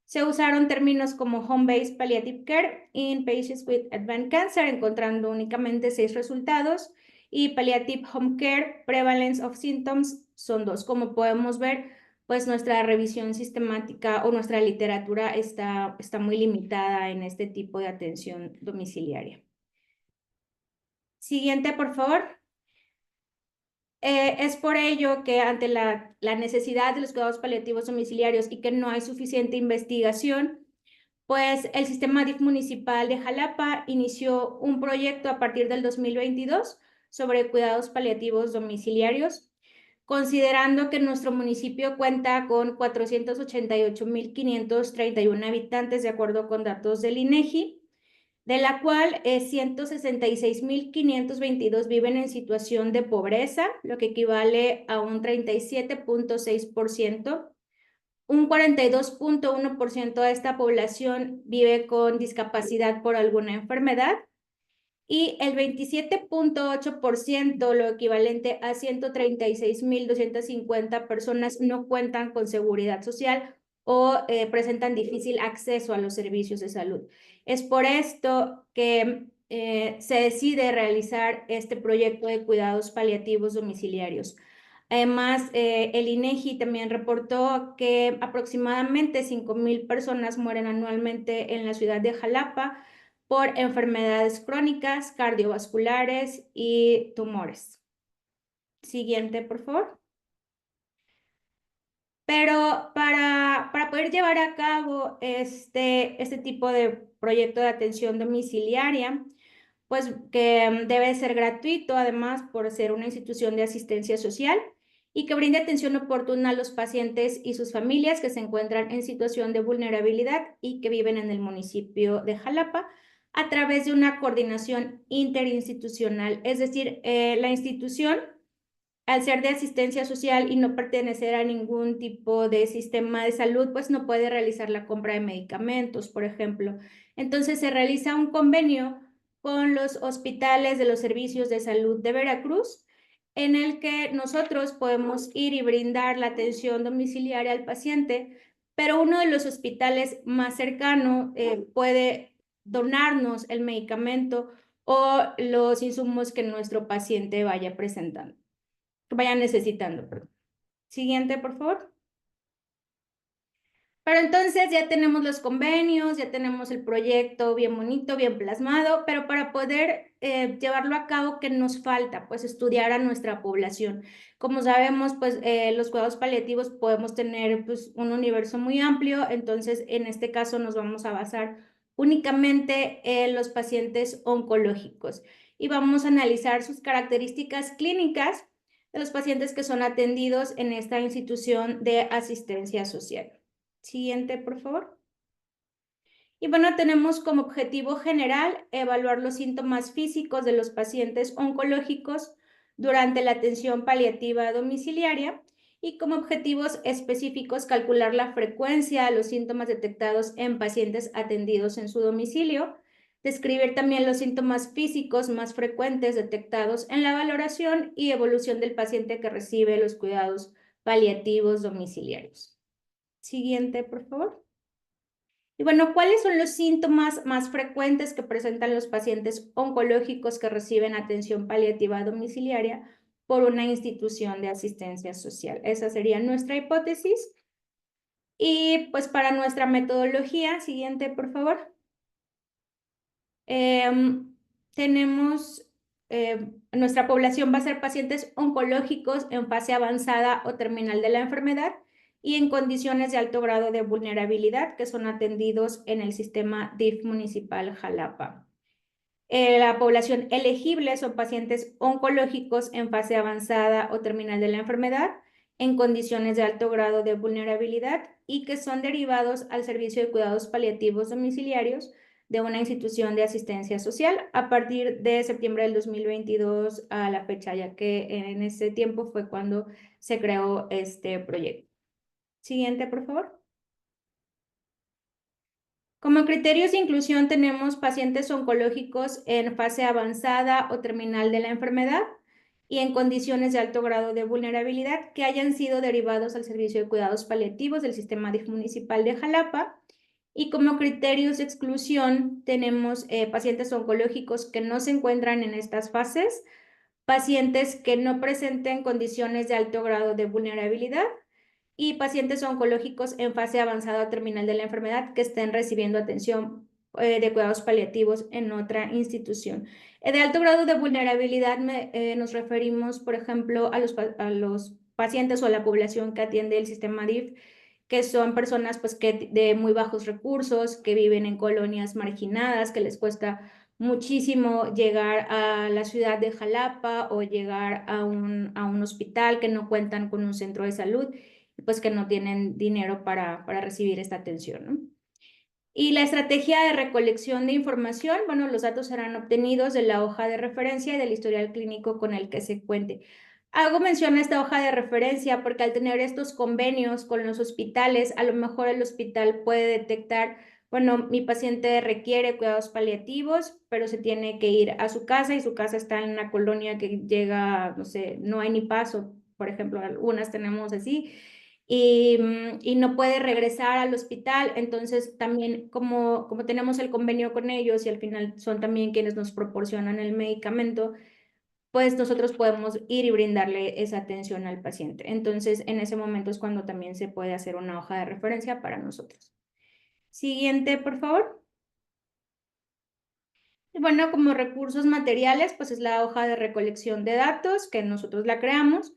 D: Se usaron términos como Home-Based Palliative Care in Patients with Advanced Cancer, encontrando únicamente 6 resultados, y Palliative Home Care, Prevalence of Symptoms, son 2. Como podemos ver, pues nuestra revisión sistemática o nuestra literatura está muy limitada en este tipo de atención domiciliaria. Siguiente, por favor. Es por ello que ante la necesidad de los cuidados paliativos domiciliarios y que no hay suficiente investigación, pues el Sistema DIF Municipal de Jalapa inició un proyecto a partir del 2022 sobre cuidados paliativos domiciliarios, considerando que nuestro municipio cuenta con 488,531 habitantes de acuerdo con datos del INEGI, de la cual 166,522 viven en situación de pobreza, lo que equivale a un 37,6%. un 42.1% de esta población vive con discapacidad por alguna enfermedad y el 27.8%, lo equivalente a 136.250 personas, no cuentan con seguridad social o presentan difícil acceso a los servicios de salud. Es por esto que se decide realizar este proyecto de cuidados paliativos domiciliarios. Además, el INEGI también reportó que aproximadamente 5,000 personas mueren anualmente en la ciudad de Jalapa por enfermedades crónicas, cardiovasculares y tumores. Siguiente, por favor. Pero para poder llevar a cabo este tipo de proyecto de atención domiciliaria, pues que debe ser gratuito, además, por ser una institución de asistencia social y que brinde atención oportuna a los pacientes y sus familias que se encuentran en situación de vulnerabilidad y que viven en el municipio de Jalapa a través de una coordinación interinstitucional. Es decir, la institución, al ser de asistencia social y no pertenecer a ningún tipo de sistema de salud, pues no puede realizar la compra de medicamentos, por ejemplo. Entonces se realiza un convenio con los hospitales de los servicios de salud de Veracruz, en el que nosotros podemos ir y brindar la atención domiciliaria al paciente, pero uno de los hospitales más cercanos puede donarnos el medicamento o los insumos que nuestro paciente vaya presentando, vayan necesitando. Perdón. Siguiente, por favor. Pero entonces ya tenemos los convenios, ya tenemos el proyecto bien bonito, bien plasmado, pero para poder llevarlo a cabo, ¿qué nos falta? Pues estudiar a nuestra población. Como sabemos, pues los cuidados paliativos podemos tener pues, un universo muy amplio, entonces en este caso nos vamos a basar únicamente en los pacientes oncológicos y vamos a analizar sus características clínicas de los pacientes que son atendidos en esta institución de asistencia social. Siguiente, por favor. Y bueno, tenemos como objetivo general evaluar los síntomas físicos de los pacientes oncológicos durante la atención paliativa domiciliaria y como objetivos específicos calcular la frecuencia de los síntomas detectados en pacientes atendidos en su domicilio, describir también los síntomas físicos más frecuentes detectados en la valoración y evolución del paciente que recibe los cuidados paliativos domiciliarios. Siguiente, por favor. Y bueno, ¿cuáles son los síntomas más frecuentes que presentan los pacientes oncológicos que reciben atención paliativa domiciliaria por una institución de asistencia social? Esa sería nuestra hipótesis. Y pues para nuestra metodología, siguiente, por favor. Tenemos, nuestra población va a ser pacientes oncológicos en fase avanzada o terminal de la enfermedad y en condiciones de alto grado de vulnerabilidad que son atendidos en el sistema DIF municipal Jalapa. La población elegible son pacientes oncológicos en fase avanzada o terminal de la enfermedad en condiciones de alto grado de vulnerabilidad y que son derivados al servicio de cuidados paliativos domiciliarios de una institución de asistencia social a partir de septiembre del 2022 a la fecha, ya que en ese tiempo fue cuando se creó este proyecto. Siguiente, por favor. Como criterios de inclusión tenemos pacientes oncológicos en fase avanzada o terminal de la enfermedad y en condiciones de alto grado de vulnerabilidad que hayan sido derivados al servicio de cuidados paliativos del sistema DIF municipal de Jalapa. Y como criterios de exclusión tenemos pacientes oncológicos que no se encuentran en estas fases, pacientes que no presenten condiciones de alto grado de vulnerabilidad y pacientes oncológicos en fase avanzada o terminal de la enfermedad que estén recibiendo atención de cuidados paliativos en otra institución. De alto grado de vulnerabilidad nos referimos, por ejemplo, a los pacientes o a la población que atiende el sistema DIF, que son personas pues, que de muy bajos recursos, que viven en colonias marginadas, que les cuesta muchísimo llegar a la ciudad de Jalapa o llegar a un hospital, que no cuentan con un centro de salud, pues que no tienen dinero para recibir esta atención, ¿no? Y la estrategia de recolección de información, bueno, los datos serán obtenidos de la hoja de referencia y del historial clínico con el que se cuente. Hago mención a esta hoja de referencia porque al tener estos convenios con los hospitales, a lo mejor el hospital puede detectar, bueno, mi paciente requiere cuidados paliativos, pero se tiene que ir a su casa y su casa está en una colonia que llega, no sé, no hay ni paso, por ejemplo, algunas tenemos así, y no puede regresar al hospital. Entonces también como tenemos el convenio con ellos y al final son también quienes nos proporcionan el medicamento, pues nosotros podemos ir y brindarle esa atención al paciente. Entonces, en ese momento es cuando también se puede hacer una hoja de referencia para nosotros. Siguiente, por favor. Bueno, como recursos materiales, pues es la hoja de recolección de datos que nosotros la creamos,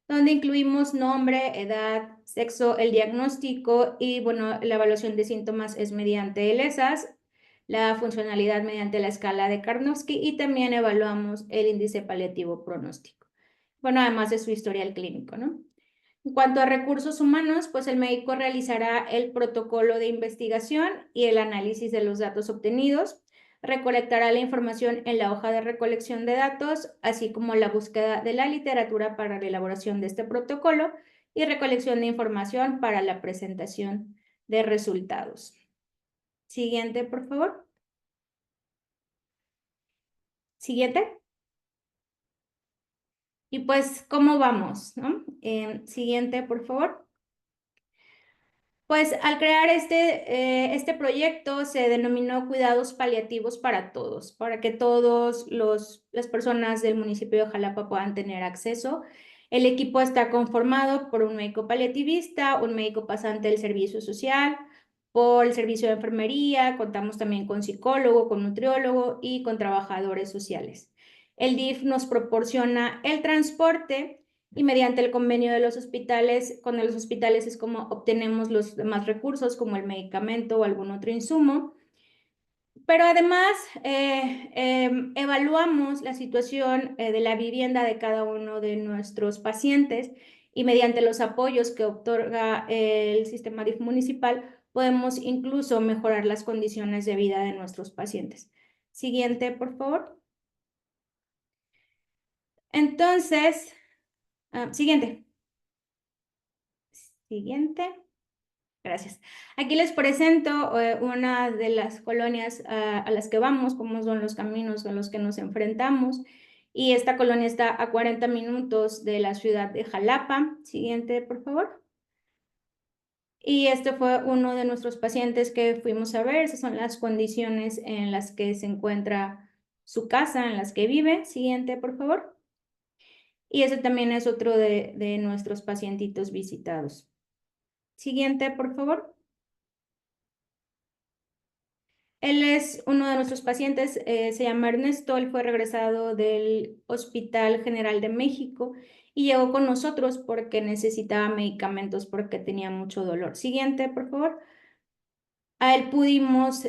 D: donde incluimos nombre, edad, sexo, el diagnóstico y, bueno, la evaluación de síntomas es mediante el ESAS, la funcionalidad mediante la escala de Karnofsky y también evaluamos el índice paliativo pronóstico. Bueno, además de su historial clínico, ¿no? En cuanto a recursos humanos, pues el médico realizará el protocolo de investigación y el análisis de los datos obtenidos, recolectará la información en la hoja de recolección de datos, así como la búsqueda de la literatura para la elaboración de este protocolo y recolección de información para la presentación de resultados. Siguiente, por favor. Siguiente. Y pues, ¿cómo vamos, no? Siguiente, por favor. Pues al crear este proyecto se denominó Cuidados Paliativos para Todos, para que todas las personas del municipio de Jalapa puedan tener acceso. El equipo está conformado por un médico paliativista, un médico pasante del servicio social, por el servicio de enfermería, contamos también con psicólogo, con nutriólogo y con trabajadores sociales. El DIF nos proporciona el transporte y mediante el convenio de los hospitales, con los hospitales es como obtenemos los demás recursos, como el medicamento o algún otro insumo. Pero además evaluamos la situación de la vivienda de cada uno de nuestros pacientes y mediante los apoyos que otorga el sistema DIF municipal, podemos incluso mejorar las condiciones de vida de nuestros pacientes. Siguiente, por favor. Entonces, siguiente. Siguiente. Gracias. Aquí les presento una de las colonias a las que vamos, cómo son los caminos a los que nos enfrentamos. Y esta colonia está a 40 minutos de la ciudad de Jalapa. Siguiente, por favor. Y este fue uno de nuestros pacientes que fuimos a ver. Esas son las condiciones en las que se encuentra su casa, en las que vive. Siguiente, por favor. Y ese también es otro de nuestros pacientitos visitados. Siguiente, por favor. Él es uno de nuestros pacientes, se llama Ernesto, él fue regresado del Hospital General de México y llegó con nosotros porque necesitaba medicamentos porque tenía mucho dolor. Siguiente, por favor. A él pudimos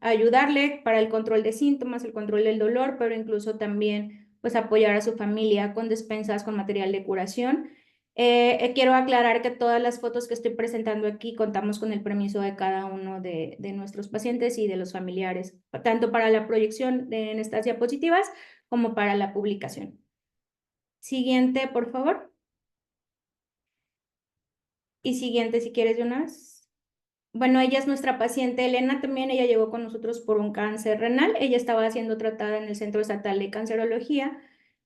D: ayudarle para el control de síntomas, el control del dolor, pero incluso también pues apoyar a su familia con despensas, con material de curación. Quiero aclarar que todas las fotos que estoy presentando aquí contamos con el permiso de cada uno de nuestros pacientes y de los familiares, tanto para la proyección en estas diapositivas como para la publicación. Siguiente, por favor. Y siguiente, si quieres, Jonas. Bueno, ella es nuestra paciente Elena también, ella llegó con nosotros por un cáncer renal, ella estaba siendo tratada en el Centro Estatal de Cancerología,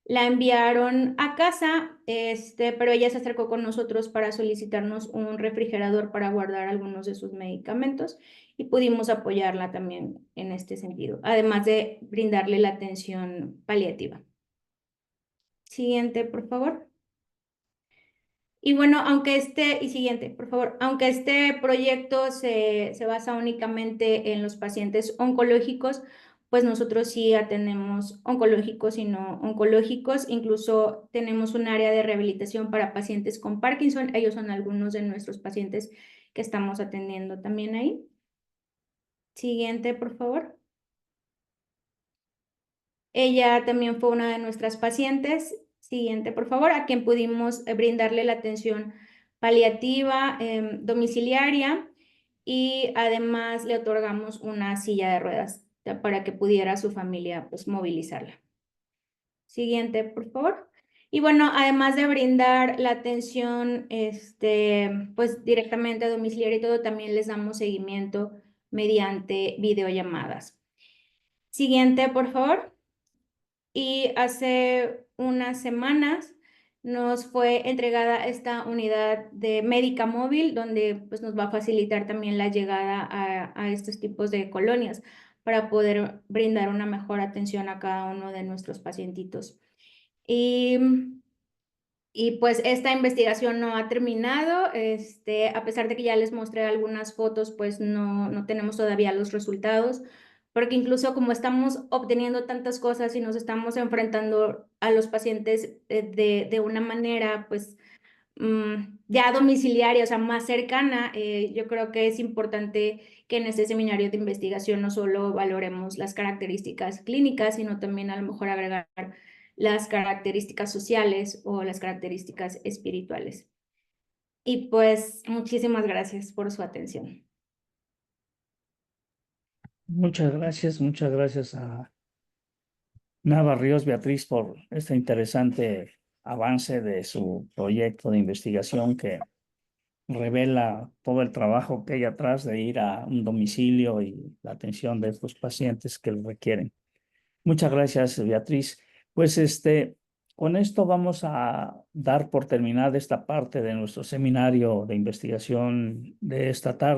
D: la enviaron a casa, pero ella se acercó con nosotros para solicitarnos un refrigerador para guardar algunos de sus medicamentos y pudimos apoyarla también en este sentido, además de brindarle la atención paliativa. Siguiente, por favor. Y bueno, siguiente, por favor, aunque este proyecto se basa únicamente en los pacientes oncológicos, pues nosotros sí atendemos oncológicos y no oncológicos, incluso tenemos un área de rehabilitación para pacientes con Parkinson, ellos son algunos de nuestros pacientes que estamos atendiendo también ahí. Siguiente, por favor. Ella también fue una de nuestras pacientes. Siguiente, por favor, a quien pudimos brindarle la atención paliativa domiciliaria y además le otorgamos una silla de ruedas para que pudiera su familia pues movilizarla. Siguiente, por favor. Y bueno, además de brindar la atención, pues directamente domiciliaria y todo, también les damos seguimiento mediante videollamadas. Siguiente, por favor. Y hace unas semanas nos fue entregada esta unidad de médica móvil, donde pues, nos va a facilitar también la llegada a estos tipos de colonias para poder brindar una mejor atención a cada uno de nuestros pacientitos. Y pues esta investigación no ha terminado, a pesar de que ya les mostré algunas fotos, pues no tenemos todavía los resultados, porque incluso como estamos obteniendo tantas cosas y nos estamos enfrentando a los pacientes de una manera, pues ya domiciliaria, o sea, más cercana, yo creo que es importante que en este seminario de investigación no solo valoremos las características clínicas, sino también a lo mejor agregar las características sociales o las características espirituales. Y pues muchísimas gracias por su atención.
A: Muchas gracias a Nava Ríos Beatriz por este interesante avance de su proyecto de investigación que revela todo el trabajo que hay atrás de ir a un domicilio y la atención de estos pacientes que lo requieren. Muchas gracias, Beatriz. Pues con esto vamos a dar por terminada esta parte de nuestro seminario de investigación de esta tarde.